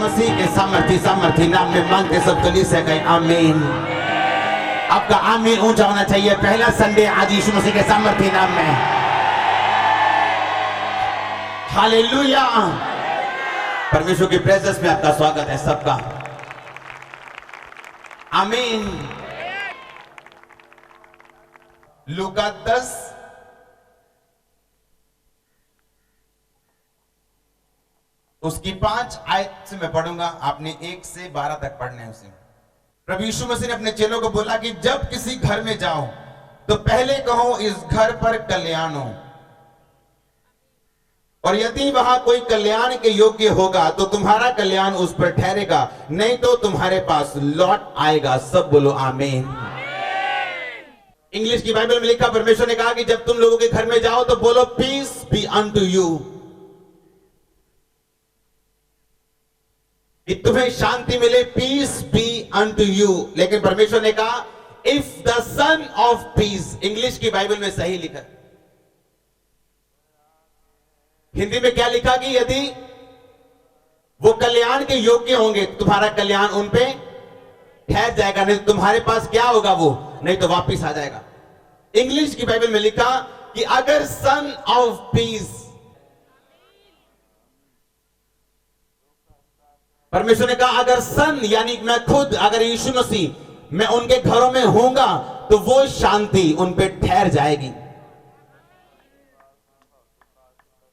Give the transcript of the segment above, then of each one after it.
मसीह के सामर्थी नाम में मांगते सब कलीसिया कहें आमीन। आपका आमीन ऊंचा होना चाहिए। पहला संडे आज यीशु मसीह के सामर्थी नाम में। हालेलुया। परमेश्वर की प्रेजेंस में आपका स्वागत है सबका। आमीन। लूका 10 उसकी 5 आयत से मैं पढ़ूंगा, आपने 1 से 12 तक पढ़ने हैं उसे। प्रभु यीशु मसीह ने अपने चेलों को बोला कि जब किसी घर में जाओ तो पहले कहो इस घर पर कल्याण हो, और यदि वहां कोई कल्याण के योग्य होगा तो तुम्हारा कल्याण उस पर ठहरेगा, नहीं तो तुम्हारे पास लौट आएगा। सब बोलो आमीन। इंग्लिश की बाइबल में लिखा, परमेश्वर ने कहा कि जब तुम लोगों के घर में जाओ तो बोलो पीस बी अनटू यू, कि तुम्हें शांति मिले, पीस बी अनटू यू। लेकिन परमेश्वर ने कहा if the son of peace, English की बाइबल में सही लिखा, हिंदी में क्या लिखा कि यदि वो कल्याण के योग्य होंगे तुम्हारा कल्याण उन पे ठहर जाएगा, नहीं तो तुम्हारे पास क्या होगा, वो नहीं तो वापिस आ जाएगा। इंग्लिश की बाइबल में लिखा कि अगर सन ऑफ पीस, परमेश्वर ने कहा अगर सन यानी मैं खुद, अगर यीशु मसीह मैं उनके घरों में होऊंगा तो वो शांति उन पे ठहर जाएगी।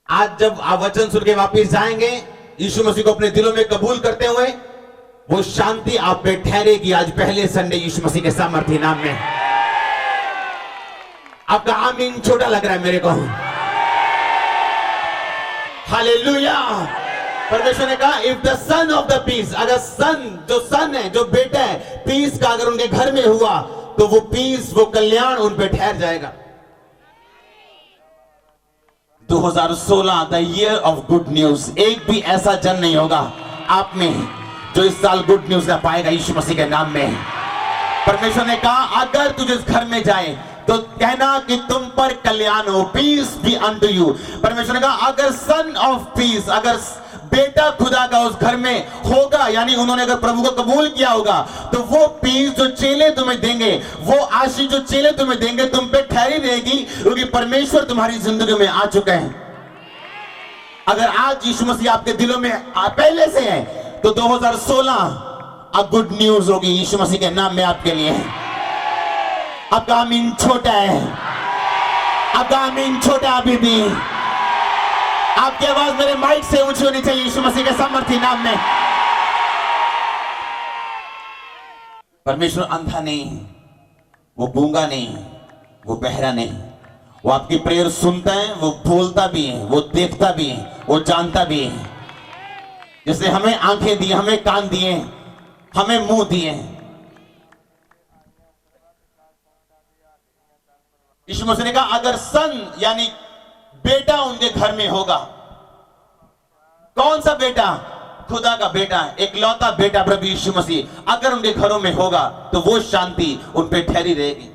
आज जब आप वचन सुन के वापिस जाएंगे यीशु मसीह को अपने दिलों में कबूल करते हुए, वो शांति आप पे ठहरेगी। आज पहले संडे यीशु मसीह के सामर्थी नाम में। आपका आमीन छोटा लग रहा है मेरे को। हालेलुया। परमेश्वर ने कहा if the son of the peace, अगर सन, जो सन है, जो बेटा है पीस का, अगर उनके घर में हुआ तो वो पीस, वो कल्याण उन पे ठहर जाएगा। 2016 the year of good news. एक भी ऐसा जन नहीं होगा आप में जो इस साल गुड न्यूज ना पाएगा यीशु मसीह के नाम में। परमेश्वर ने कहा अगर तू जिस घर में जाए तो कहना कि तुम पर कल्याण हो, पीस बी अनटू यू। परमेश्वर ने कहा अगर सन ऑफ पीस, अगर बेटा खुदा का उस घर में होगा, यानी उन्होंने अगर प्रभु को कबूल किया होगा, तो वो पीस जो चेले तुम्हें देंगे, वो आशीष जो चेले तुम्हें देंगे तुम पे ठहरी रहेगी, क्योंकि परमेश्वर तुम्हारी जिंदगी में आ चुका है। अगर आज यीशु मसीह आपके दिलों में पहले से है तो 2016 अब गुड न्यूज होगी यीशु मसीह के नाम में आपके लिए। आपका आमीन छोटा है, आपका आमीन छोटा अभी भी। आपकी आवाज मेरे माइक से ऊंची होनी चाहिए यीशु मसीह के सामर्थी नाम में। परमेश्वर अंधा नहीं, वो गूंगा नहीं, वो बहरा नहीं। वो आपकी प्रेयर सुनता है, वो बोलता भी है, वो देखता भी है, वो जानता भी है। जैसे हमें आंखें दी, हमें कान दिए, हमें मुंह दिए। यीशु मसीह ने कहा अगर सन यानी बेटा उनके घर में होगा, कौन सा बेटा? खुदा का बेटा, एकलौता बेटा प्रभु यीशु मसीह अगर उनके घरों में होगा तो वो शांति उन पे ठहरी रहेगी।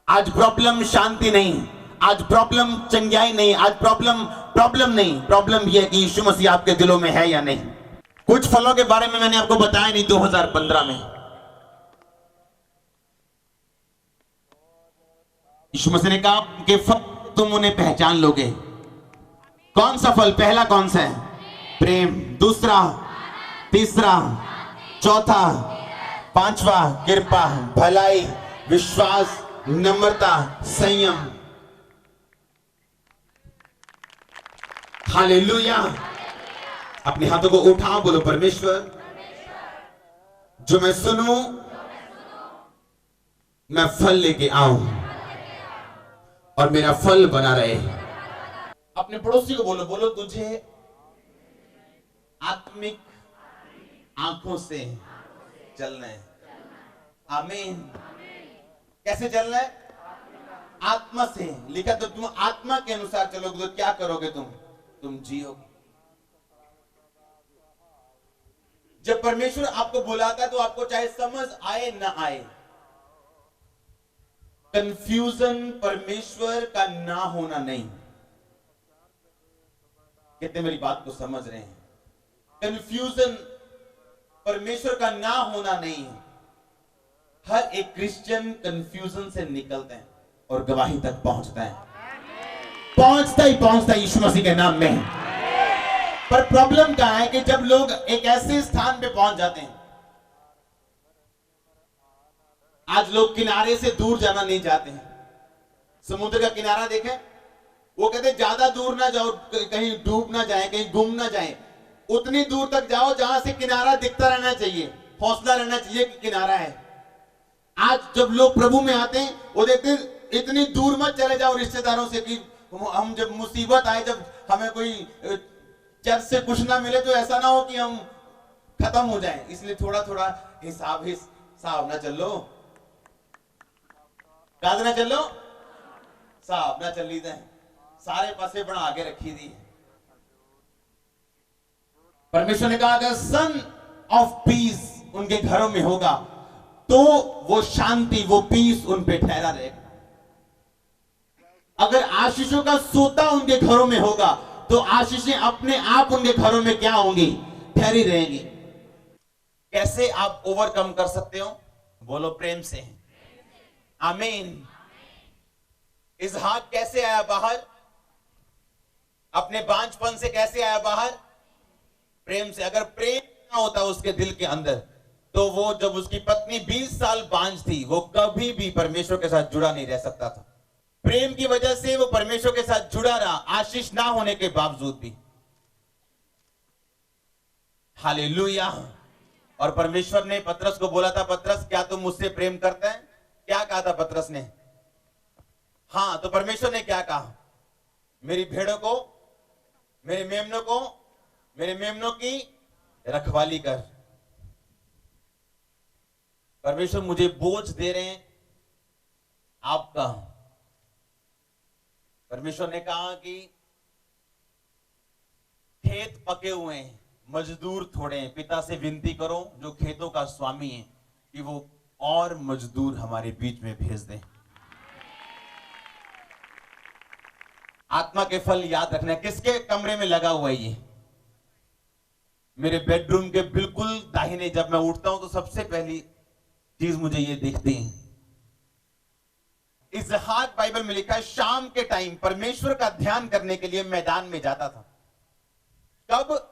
आज प्रॉब्लम शांति नहीं, आज प्रॉब्लम चंगाई नहीं, आज प्रॉब्लम नहीं, प्रॉब्लम यह है कि यीशु मसीह आपके दिलों में है या नहीं। कुछ फलों के बारे में मैंने आपको बताया नहीं 2015 में। यीशु मसीह ने कहा कि फल तुम उन्हें पहचान लोगे। कौन सा फल? पहला कौन सा है? प्रेम। दूसरा, तीसरा, चौथा, पांचवा कृपा, भलाई, विश्वास, नम्रता, संयम। हालेलुया। अपने हाथों को उठाओ, बोलो परमेश्वर जो मैं सुनूं मैं फल लेके आऊं और मेरा फल बना रहे। अपने पड़ोसी को बोलो, बोलो तुझे आत्मिक आंखों से चलना है। आमीन। कैसे चलना है? आत्मा से। लिखा तो तुम आत्मा के अनुसार चलोगे तो क्या करोगे? तुम जियोगे। जब परमेश्वर आपको बुलाता है तो आपको चाहे समझ आए ना आए, कंफ्यूजन परमेश्वर का ना होना नहीं। कितने मेरी बात को समझ रहे हैं? कंफ्यूजन परमेश्वर का ना होना नहीं है। हर एक क्रिश्चियन कंफ्यूजन से निकलते हैं और गवाही तक पहुंचता है, पहुंचता ही यीशु मसीह के नाम में। पर प्रॉब्लम क्या है कि जब लोग एक ऐसे स्थान पे पहुंच जाते हैं, आज लोग किनारे से दूर जाना नहीं चाहते हैं। समुद्र का किनारा देखें, वो कहते ज्यादा दूर ना जाओ, कहीं डूब ना जाए, कहीं गुम ना जाए, उतनी दूर तक जाओ जहां से किनारा दिखता रहना चाहिए, हौसला रहना चाहिए कि किनारा है। आज जब लोग प्रभु में आते हैं, वो देखते हैं इतनी दूर मत चले जाओ रिश्तेदारों से कि हम जब मुसीबत आए, जब हमें कोई चर्च से कुछ ना मिले तो ऐसा ना हो कि हम खत्म हो जाएं। इसलिए थोड़ा थोड़ा हिसाब ना चलो, काज ना चलो, साहब ना चल लीदा है, सारे पासे बना के रखी दी। परमेश्वर ने कहा अगर सन ऑफ पीस उनके घरों में होगा तो वो शांति, वो पीस उन पे ठहरा रहेगा। अगर आशीषों का सोता उनके घरों में होगा तो आशीषें अपने आप उनके घरों में क्या होंगी? ठहरी रहेंगी। कैसे आप ओवरकम कर सकते हो? बोलो प्रेम से। आमीन। इसहाक कैसे आया बाहर? अपने बांझपन से कैसे आया बाहर? प्रेम से। अगर प्रेम ना होता उसके दिल के अंदर, तो वो जब उसकी पत्नी 20 साल बांझ थी, वो कभी भी परमेश्वर के साथ जुड़ा नहीं रह सकता था। प्रेम की वजह से वो परमेश्वर के साथ जुड़ा रहा, आशीष ना होने के बावजूद भी। हालेलुया। और परमेश्वर ने पतरस को बोला था, पतरस क्या तुम मुझसे प्रेम करते हैं? क्या कहा था पतरस ने? हाँ। तो परमेश्वर ने क्या कहा? मेरी भेड़ों को, मेरे मेमनों की रखवाली कर। परमेश्वर मुझे बोझ दे रहे हैं आपका। परमेश्वर ने कहा कि खेत पके हुए हैं, मजदूर थोड़े हैं, पिता से विनती करो जो खेतों का स्वामी है कि वो और मजदूर हमारे बीच में भेज दें। आत्मा के फल याद रखना। किसके कमरे में लगा हुआ है ये? मेरे बेडरूम के बिल्कुल दाहिने। जब मैं उठता हूं तो सबसे पहली चीज मुझे ये दिखती है। इसहाक बाइबल में लिखा है शाम के टाइम परमेश्वर का ध्यान करने के लिए मैदान में जाता था। कब?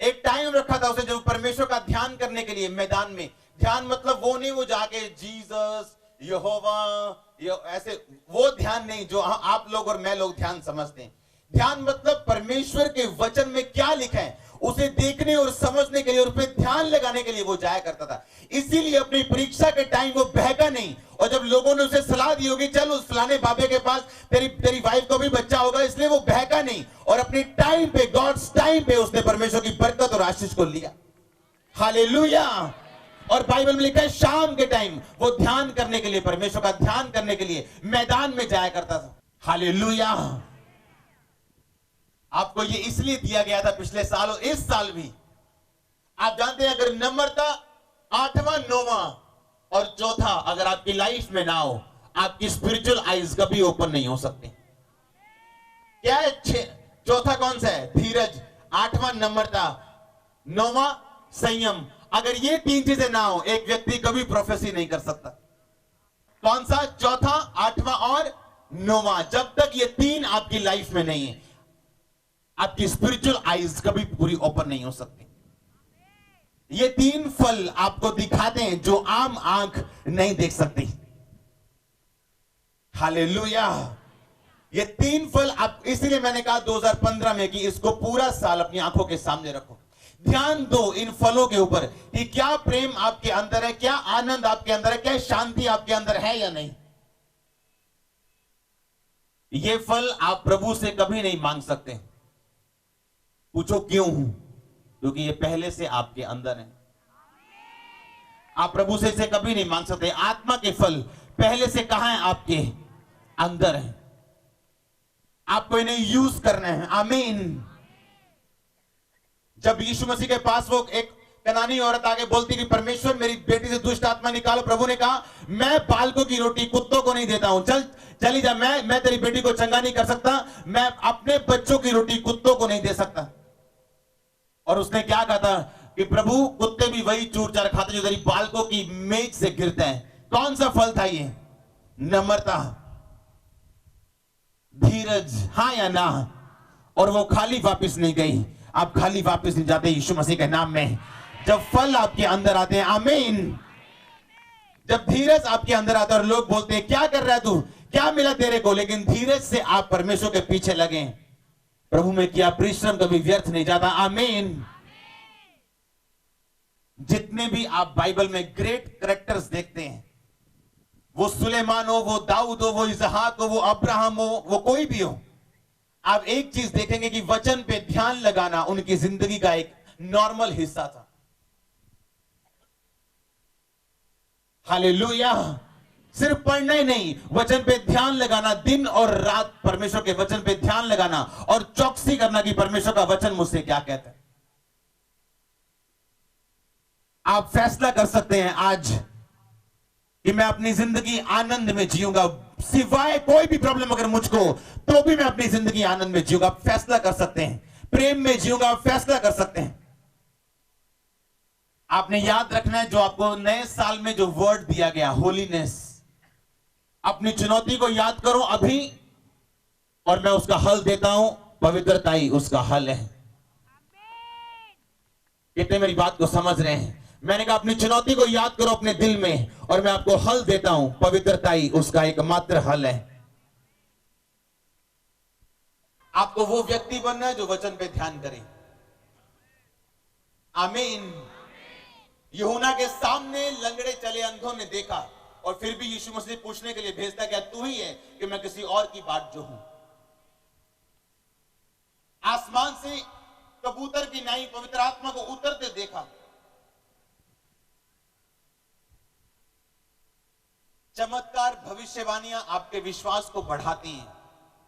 एक टाइम रखा था उसे जब परमेश्वर का ध्यान करने के लिए मैदान में। ध्यान मतलब वो नहीं वो जाके जीसस, यहोवा, ऐसे वो ध्यान नहीं जो आप लोग और मैं लोग ध्यान समझते हैं। ध्यान मतलब परमेश्वर के वचन में क्या लिखा है उसे देखने और समझने के लिए और उस पर ध्यान लगाने के लिए वो जाया करता था। इसीलिए अपनी परीक्षा के टाइम वो बहका नहीं। और जब लोगों ने उसे सलाह दी होगी चल उस फलाने बाबे के पास, तेरी वाइफ को भी बच्चा होगा, इसलिए वो बहका नहीं और अपनी टाइम पे, गॉड्स टाइम पे उसने परमेश्वर की बरकत और आशीष को लिया। हालेलुया। और बाइबल में लिखा है शाम के टाइम वो ध्यान करने के लिए, परमेश्वर का ध्यान करने के लिए मैदान में जाया करता था। हालेलुया। आपको ये इसलिए दिया गया था पिछले साल और इस साल भी। आप जानते हैं अगर नंबर था 8वां, 9वां और चौथा अगर आपकी लाइफ में ना हो, आपकी स्पिरिचुअल आईज कभी ओपन नहीं हो सकती। क्या है? चौथा कौन सा है? धीरज। 8वां नंबर था। 9वां संयम। अगर ये 3 चीजें ना हो, एक व्यक्ति कभी प्रोफेसी नहीं कर सकता। कौन सा? चौथा, 8वां और 9वां। जब तक ये 3 आपकी लाइफ में नहीं है, आपकी स्पिरिचुअल आईज कभी पूरी ओपन नहीं हो सकती। ये 3 फल आपको दिखाते हैं जो आम आंख नहीं देख सकती। हालेलुया। ये 3 फल आप, इसीलिए मैंने कहा 2015 में कि इसको पूरा साल अपनी आंखों के सामने रखो। ध्यान दो इन फलों के ऊपर कि क्या प्रेम आपके अंदर है, क्या आनंद आपके अंदर है, क्या शांति आपके अंदर है या नहीं। ये फल आप प्रभु से कभी नहीं मांग सकते। पूछो क्यों? क्योंकि ये पहले से आपके अंदर है। आप प्रभु से इसे कभी नहीं मांग सकते। आत्मा के फल पहले से कहां है? आपके अंदर है। आपको इन्हें यूज करना है। आमीन। जब यीशु मसीह के पास वो एक कनानी औरत आके बोलती कि परमेश्वर मेरी बेटी से दुष्ट आत्मा निकालो, प्रभु ने कहा मैं बालकों की रोटी कुत्तों को नहीं देता हूं, चली जा, मैं तेरी बेटी को चंगा नहीं कर सकता, मैं अपने बच्चों की रोटी कुत्तों को नहीं दे सकता। और उसने क्या कहा था कि प्रभु कुत्ते भी वही चूर चार खाते जो तेरी बालकों की मेज से गिरते हैं। कौन सा फल था ये? नम्रता, धीरज, हाँ या ना? और वो खाली वापस नहीं गई। आप खाली वापस नहीं जाते यीशु मसीह के नाम में। जब फल आपके अंदर आते हैं, आमीन, जब धीरज आपके अंदर आता है और लोग बोलते हैं क्या कर रहा है तू, क्या मिला तेरे को, लेकिन धीरज से आप परमेश्वर के पीछे लगे, प्रभु में किया परिश्रम कभी व्यर्थ नहीं जाता। आमीन। जितने भी आप बाइबल में ग्रेट कैरेक्टर्स देखते हैं, वो सुलेमान हो, वो दाऊद हो, वो इसहाक हो, वो अब्राहम हो, वो कोई भी हो, आप एक चीज देखेंगे कि वचन पे ध्यान लगाना उनकी जिंदगी का एक नॉर्मल हिस्सा था। हालेलुया। सिर्फ पढ़ना ही नहीं, वचन पे ध्यान लगाना, दिन और रात परमेश्वर के वचन पे ध्यान लगाना और चौकसी करना कि परमेश्वर का वचन मुझसे क्या कहता है। आप फैसला कर सकते हैं आज कि मैं अपनी जिंदगी आनंद में जीऊंगा, सिवाय कोई भी प्रॉब्लम अगर मुझको, तो भी मैं अपनी जिंदगी आनंद में जीऊंगा। आप फैसला कर सकते हैं। प्रेम में जीऊंगा, आप फैसला कर सकते हैं। आपने याद रखना है जो आपको नए साल में जो वर्ड दिया गया, होलीनेस, अपनी चुनौती को याद करो अभी, और मैं उसका हल देता हूं। पवित्रता ही उसका हल है। कितने मेरी बात को समझ रहे हैं? मैंने कहा अपनी चुनौती को याद करो अपने दिल में, और मैं आपको हल देता हूं। पवित्रता ही उसका एकमात्र हल है। आपको वो व्यक्ति बनना है जो वचन पे ध्यान करे। आमीन। यूहन्ना के सामने लंगड़े चले, अंधों ने देखा, और फिर भी यीशु मसीह पूछने के लिए भेजता, क्या तू ही है कि मैं किसी और की बात जो हूं? आसमान से कबूतर की नाई पवित्र आत्मा को उतरते देखा। चमत्कार, भविष्यवाणियां आपके विश्वास को बढ़ाती हैं,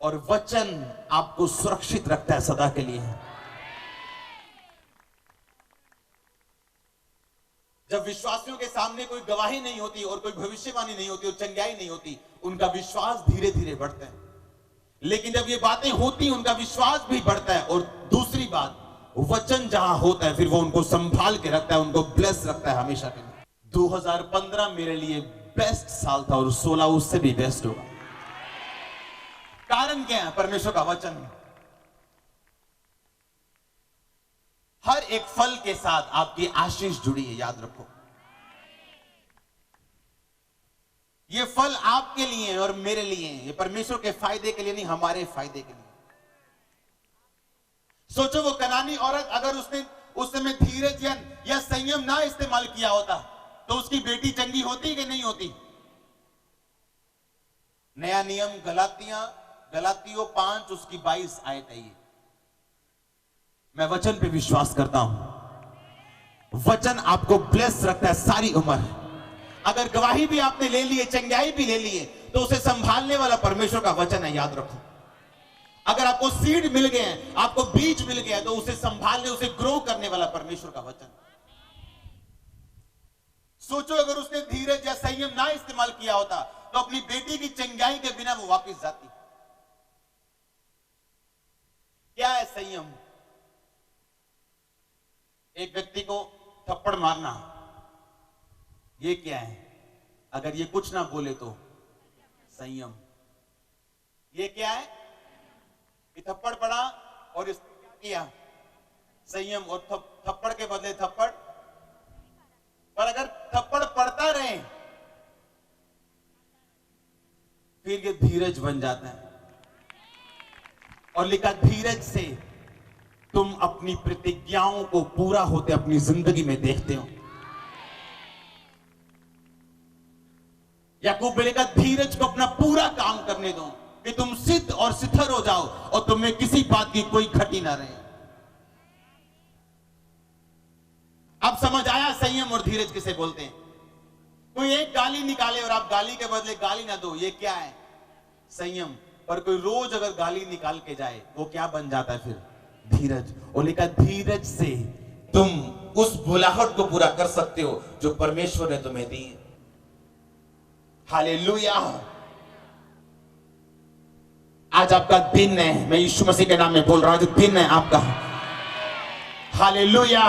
और वचन आपको सुरक्षित रखता है सदा के लिए। जब विश्वासियों के सामने कोई गवाही नहीं होती और कोई भविष्यवाणी नहीं होती और चंगाई नहीं होती, उनका विश्वास धीरे धीरे बढ़ता है। लेकिन जब ये बातें होती, उनका विश्वास भी बढ़ता है। और दूसरी बात, वचन जहां होता है, फिर वो उनको संभाल के रखता है, उनको ब्लेस रखता है हमेशा के लिए। 2015 मेरे लिए बेस्ट साल था, और 16 उससे भी बेस्ट होगा। कारण क्या है? परमेश्वर का वचन। हर एक फल के साथ आपकी आशीष जुड़ी है, याद रखो। ये फल आपके लिए और मेरे लिए है। ये परमेश्वर के फायदे के लिए नहीं, हमारे फायदे के लिए। सोचो वो कनानी औरत, अगर उसने उस समय धीरज या संयम ना इस्तेमाल किया होता, तो उसकी बेटी चंगी होती कि नहीं होती? नया नियम गलातियों 5 उसकी 22 आयत है ये। मैं वचन पे विश्वास करता हूं। वचन आपको ब्लेस रखता है सारी उम्र। अगर गवाही भी आपने ले ली है, चंगाई भी ले ली है, तो उसे संभालने वाला परमेश्वर का वचन है, याद रखो। अगर आपको सीड मिल गए हैं, आपको बीज मिल गया, तो उसे संभालने, उसे ग्रो करने वाला परमेश्वर का वचन। सोचो अगर उसने धीरज या संयम ना इस्तेमाल किया होता, तो अपनी बेटी की चंगाई के बिना वो वापस जाती। क्या है संयम? एक व्यक्ति को थप्पड़ मारना, ये क्या है? अगर ये कुछ ना बोले तो संयम। ये क्या है? कि थप्पड़ पड़ा और इसने क्या किया? संयम। और थप्पड़ के बदले थप्पड़। पर अगर थप्पड़ पड़ता रहे, फिर ये धीरज बन जाता है। और लिखा, धीरज से तुम अपनी प्रतिज्ञाओं को पूरा होते अपनी जिंदगी में देखते हो। याकूब ने लिखा, धीरज को अपना पूरा काम करने दो, कि तुम सिद्ध और सिथर हो जाओ, और तुम्हें किसी बात की कोई घटी ना रहे। अब समझ आया संयम और धीरज किसे बोलते हैं? कोई एक गाली निकाले और आप गाली के बदले गाली ना दो, ये क्या है? संयम। पर कोई रोज अगर गाली निकाल के जाए, वो क्या बन जाता है फिर? धीरज। और लिखा, धीरज से तुम उस बुलाहट को पूरा कर सकते हो जो परमेश्वर ने तुम्हें दी। हालेलुया। आज आपका दिन है, मैं यीशु मसीह के नाम में बोल रहा हूं, जो दिन है आपका। हालेलुया।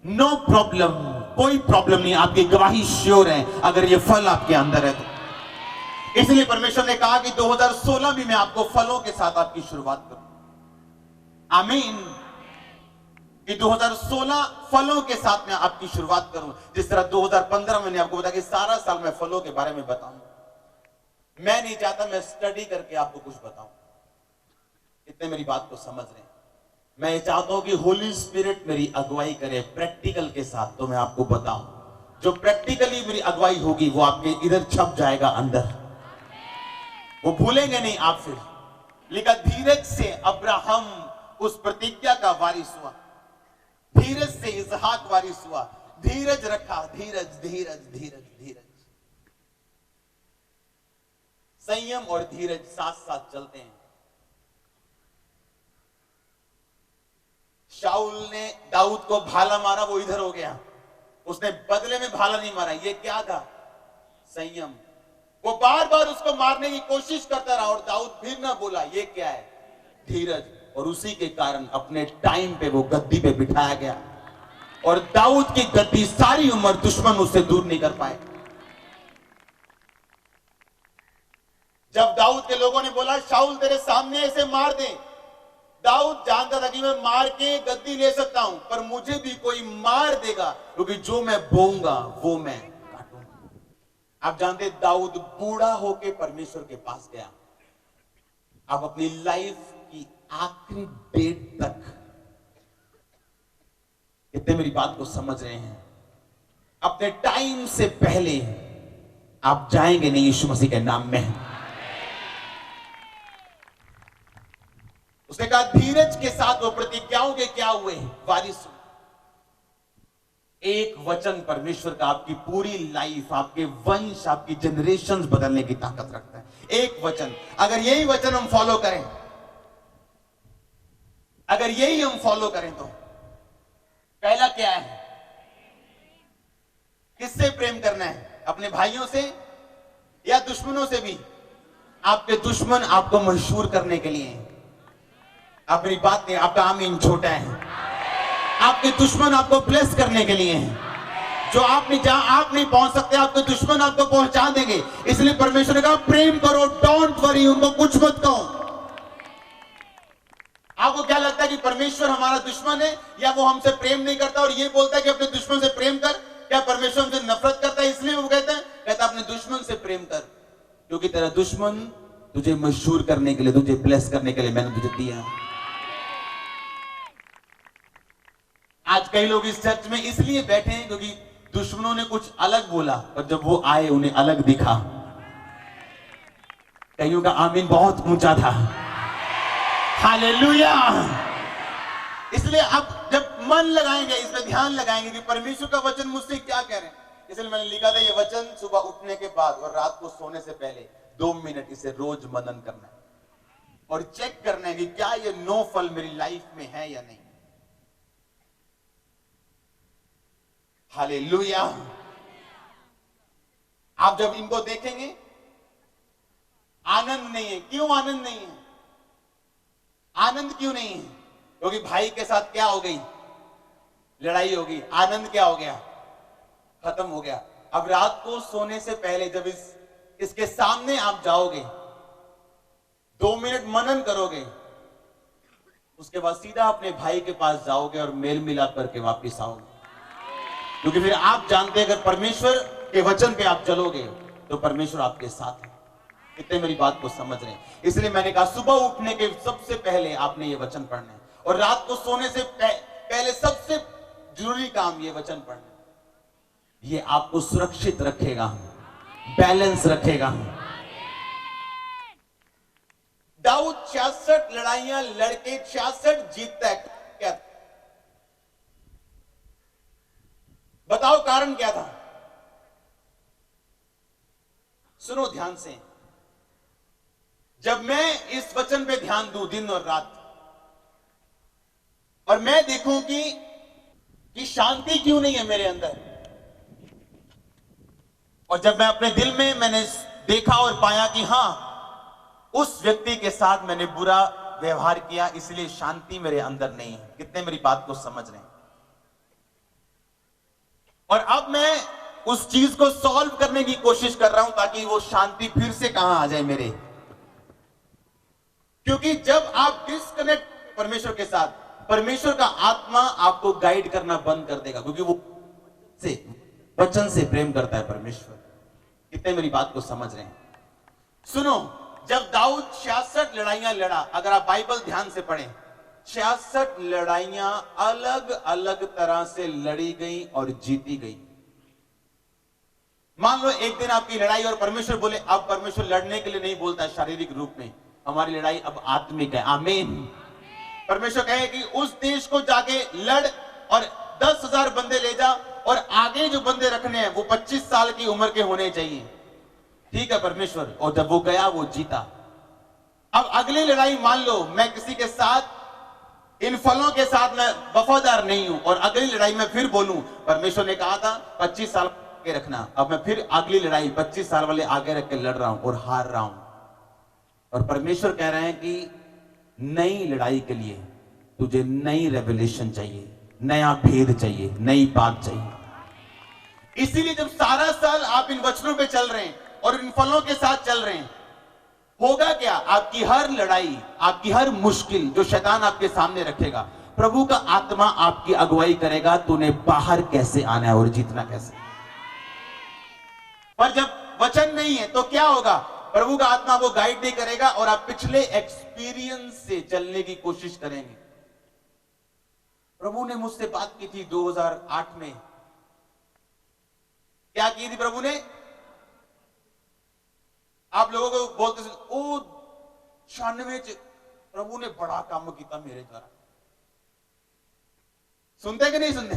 नो प्रॉब्लम, कोई प्रॉब्लम नहीं, आपकी गवाही श्योर है अगर ये फल आपके अंदर है तो। इसलिए परमेश्वर ने कहा कि 2016 में मैं आपको फलों के साथ आपकी शुरुआत करूं। आमीन। कि 2016 फलों के साथ मैं आपकी शुरुआत करूं, जिस तरह 2015 में मैंने आपको बताया कि सारा साल मैं फलों के बारे में बताऊं। मैं नहीं चाहता मैं स्टडी करके आपको कुछ बताऊं, इतने मेरी बात को समझ रहे हैं। मैं ये चाहता हूं कि होली स्पिरिट मेरी अगुवाई करे प्रैक्टिकल के साथ, तो मैं आपको बताऊं जो प्रैक्टिकली मेरी अगुवाई होगी वो आपके इधर छप जाएगा अंदर, वो भूलेंगे नहीं आप। फिर लिखा धीरज से अब्राहम उस प्रतिज्ञा का वारिस हुआ, धीरज से इसहाक वारिस हुआ। धीरज रखा, धीरज धीरज धीरज धीरज, संयम और धीरज साथ साथ चलते हैं। शाऊल ने दाऊद को भाला मारा, वो इधर हो गया, उसने बदले में भाला नहीं मारा। ये क्या था? संयम। वो बार बार उसको मारने की कोशिश करता रहा और दाऊद फिर ना बोला। ये क्या है? धीरज। और उसी के कारण अपने टाइम पे वो गद्दी पे बिठाया गया और दाऊद की गद्दी सारी उम्र दुश्मन उससे दूर नहीं कर पाए। जब दाऊद के लोगों ने बोला शाऊल तेरे सामने ऐसे मार दे, दाऊद जानता था कि मैं मार के गद्दी ले सकता हूं, पर मुझे भी कोई मार देगा, क्योंकि जो मैं बोऊंगा वो मैं काटूंगा। आप जानते दाऊद बूढ़ा होके परमेश्वर के पास गया। आप अपनी लाइफ की आखिरी डेट तक, इतने मेरी बात को समझ रहे हैं, अपने टाइम से पहले आप जाएंगे नहीं यीशु मसीह के नाम में। उसने कहा धीरज के साथ वो प्रतिज्ञाओं के क्या हुए? वारिस हुए। एक वचन परमेश्वर का आपकी पूरी लाइफ, आपके वंश, आपकी जनरेशंस बदलने की ताकत रखता है। एक वचन, अगर यही वचन हम फॉलो करें, अगर यही हम फॉलो करें तो पहला क्या है? किससे प्रेम करना है? अपने भाइयों से या दुश्मनों से भी? आपके दुश्मन आपको मशहूर करने के लिए, आप मेरी बात नहीं, आपका आमीन छोटा है। आपके दुश्मन आपको ब्लेस करने के लिए हैं। जो आप नहीं, जहां आप नहीं पहुंच सकते आपके दुश्मन आपको पहुंचा देंगे। इसलिए परमेश्वर ने कहा प्रेम करो, डोंट वरी, उनको कुछ मत कहो। आपको क्या लगता है कि परमेश्वर हमारा दुश्मन है या वो हमसे प्रेम नहीं करता और ये बोलता है कि अपने दुश्मन से प्रेम कर? क्या परमेश्वर हमसे नफरत करता है इसलिए वो कहता अपने दुश्मन से प्रेम कर, क्योंकि तेरा दुश्मन तुझे मशहूर करने के लिए, तुझे ब्लेस करने के लिए मैंने तुझे दिया। आज कई लोग इस चर्च में इसलिए बैठे हैं क्योंकि दुश्मनों ने कुछ अलग बोला और जब वो आए उन्हें अलग दिखा। कईयों का आमीन बहुत ऊंचा था। हालेलुया। इसलिए आप जब मन लगाएंगे, इसमें ध्यान लगाएंगे कि परमेश्वर का वचन मुझसे क्या कह रहे हैं। इसलिए मैंने लिखा था ये वचन सुबह उठने के बाद और रात को सोने से पहले 2 मिनट इसे रोज मनन करना है और चेक करना है कि क्या ये 9 फल मेरी लाइफ में है या नहीं। हालेलुया। आप जब इनको देखेंगे आनंद नहीं है। क्यों आनंद नहीं है? आनंद क्यों नहीं है? क्योंकि भाई के साथ क्या हो गई? लड़ाई हो गई। आनंद क्या हो गया? खत्म हो गया। अब रात को सोने से पहले जब इसके सामने आप जाओगे, 2 मिनट मनन करोगे, उसके बाद सीधा अपने भाई के पास जाओगे और मेल मिलाप करके वापिस आओगे। क्योंकि फिर आप जानते हैं अगर परमेश्वर के वचन पे आप चलोगे तो परमेश्वर आपके साथ है। इतने मेरी बात को समझ रहे हैं। इसलिए मैंने कहा सुबह उठने के सबसे पहले आपने ये वचन पढ़ना है और रात को सोने से पहले सबसे जरूरी काम ये वचन पढ़ना है। ये आपको सुरक्षित रखेगा, बैलेंस रखेगा। दाऊद 66 लड़ाइयां लड़के 66 जीतता है। क्या बताओ कारण क्या था? सुनो ध्यान से। जब मैं इस वचन पे ध्यान दूं दिन और रात और मैं देखूं कि शांति क्यों नहीं है मेरे अंदर, और जब मैं अपने दिल में मैंने देखा और पाया कि हां उस व्यक्ति के साथ मैंने बुरा व्यवहार किया, इसलिए शांति मेरे अंदर नहीं है। कितने मेरी बात को समझ रहे हैं? और अब मैं उस चीज को सॉल्व करने की कोशिश कर रहा हूं ताकि वो शांति फिर से कहां आ जाए मेरे। क्योंकि जब आप डिस्कनेक्ट परमेश्वर के साथ, परमेश्वर का आत्मा आपको गाइड करना बंद कर देगा, क्योंकि वो वचन से प्रेम करता है परमेश्वर। कितने मेरी बात को समझ रहे हैं? सुनो, जब दाऊद 66 लड़ाइयां लड़ा, अगर आप बाइबल ध्यान से पढ़ें, 66 लड़ाइयां अलग अलग तरह से लड़ी गई और जीती गई। मान लो एक दिन आपकी लड़ाई और परमेश्वर बोले, अब परमेश्वर लड़ने के लिए नहीं बोलता शारीरिक रूप में, हमारी लड़ाई अब आत्मिक है। आमीन। परमेश्वर कहे कि उस देश को जाके लड़ और 10,000 बंदे ले जा, और आगे जो बंदे रखने हैं वो 25 साल की उम्र के होने चाहिए। ठीक है परमेश्वर। और जब वो गया वो जीता। अब अगली लड़ाई मान लो मैं किसी के साथ इन फलों के साथ मैं वफादार नहीं हूं, और अगली लड़ाई में फिर बोलूं परमेश्वर ने कहा था 25 साल आगे रखना, अब मैं फिर अगली लड़ाई 25 साल वाले आगे रख के लड़ रहा हूं और हार रहा हूं। और परमेश्वर कह रहे हैं कि नई लड़ाई के लिए तुझे नई रेवलेशन चाहिए, नया भेद चाहिए, नई बात चाहिए। इसीलिए जब सारा साल आप इन वचनों पे चल रहे हैं और इन फलों के साथ चल रहे हैं, होगा क्या? आपकी हर लड़ाई, आपकी हर मुश्किल जो शैतान आपके सामने रखेगा, प्रभु का आत्मा आपकी अगुवाई करेगा, तूने बाहर कैसे आना है और जीतना कैसे। पर जब वचन नहीं है तो क्या होगा? प्रभु का आत्मा वो गाइड नहीं करेगा और आप पिछले एक्सपीरियंस से चलने की कोशिश करेंगे। प्रभु ने मुझसे बात की थी 2008 में। क्या की थी प्रभु ने? आप लोगों को बोलते थे, ओ 96 प्रभु ने बड़ा काम किया मेरे द्वारा। सुनते कि नहीं सुनते?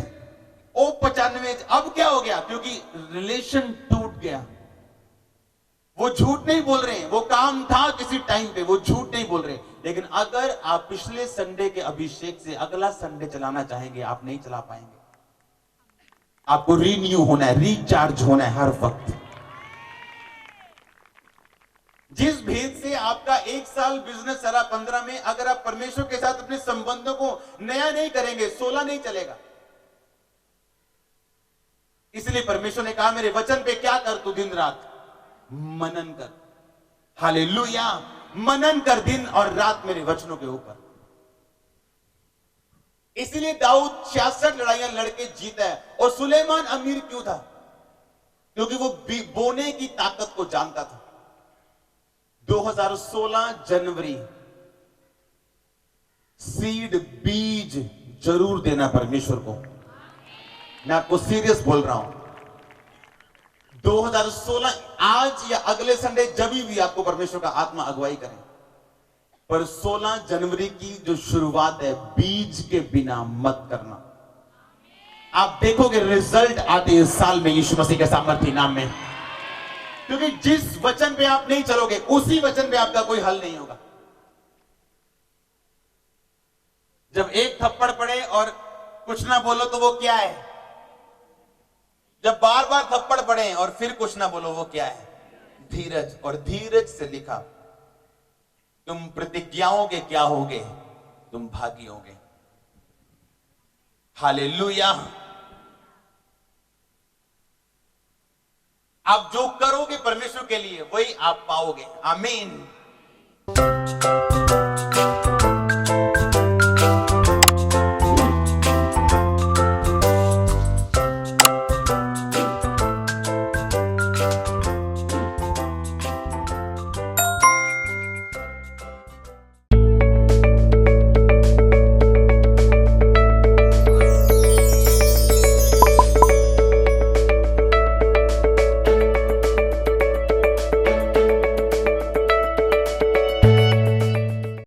ओ 95 अब क्या हो गया? क्योंकि रिलेशन टूट गया। वो झूठ नहीं बोल रहे हैं, वो काम था किसी टाइम पे, वो झूठ नहीं बोल रहे। लेकिन अगर आप पिछले संडे के अभिषेक से अगला संडे चलाना चाहेंगे, आप नहीं चला पाएंगे। आपको रीन्यू होना है, रिचार्ज होना है हर वक्त। जिस भेद से आपका 1 साल बिजनेस चला 15 में, अगर आप परमेश्वर के साथ अपने संबंधों को नया नहीं करेंगे, 16 नहीं चलेगा। इसलिए परमेश्वर ने कहा मेरे वचन पे क्या कर तू? दिन रात मनन कर। हालेलुया। मनन कर दिन और रात मेरे वचनों के ऊपर। इसलिए दाऊद 66 लड़ाइयां लड़के जीता है। और सुलेमान अमीर क्यों था? क्योंकि वो बोने की ताकत को जानता था। 2016 जनवरी, सीड बीज जरूर देना परमेश्वर को। मैं आपको सीरियस बोल रहा हूं। 2016 आज या अगले संडे जब भी आपको परमेश्वर का आत्मा अगुवाई करे, पर 16 जनवरी की जो शुरुआत है, बीज के बिना मत करना। आप देखोगे रिजल्ट आते इस साल में यीशु मसीह के सामर्थी नाम में। क्योंकि जिस वचन पे आप नहीं चलोगे, उसी वचन पे आपका कोई हल नहीं होगा। जब एक थप्पड़ पड़े और कुछ ना बोलो तो वो क्या है? जब बार बार थप्पड़ पड़े और फिर कुछ ना बोलो वो क्या है? धीरज। और धीरज से लिखा, तुम प्रतिज्ञाओं के क्या होगे? तुम भागी होगे। हालेलुया। आप जो करोगे परमेश्वर के लिए, वही आप पाओगे। आमीन।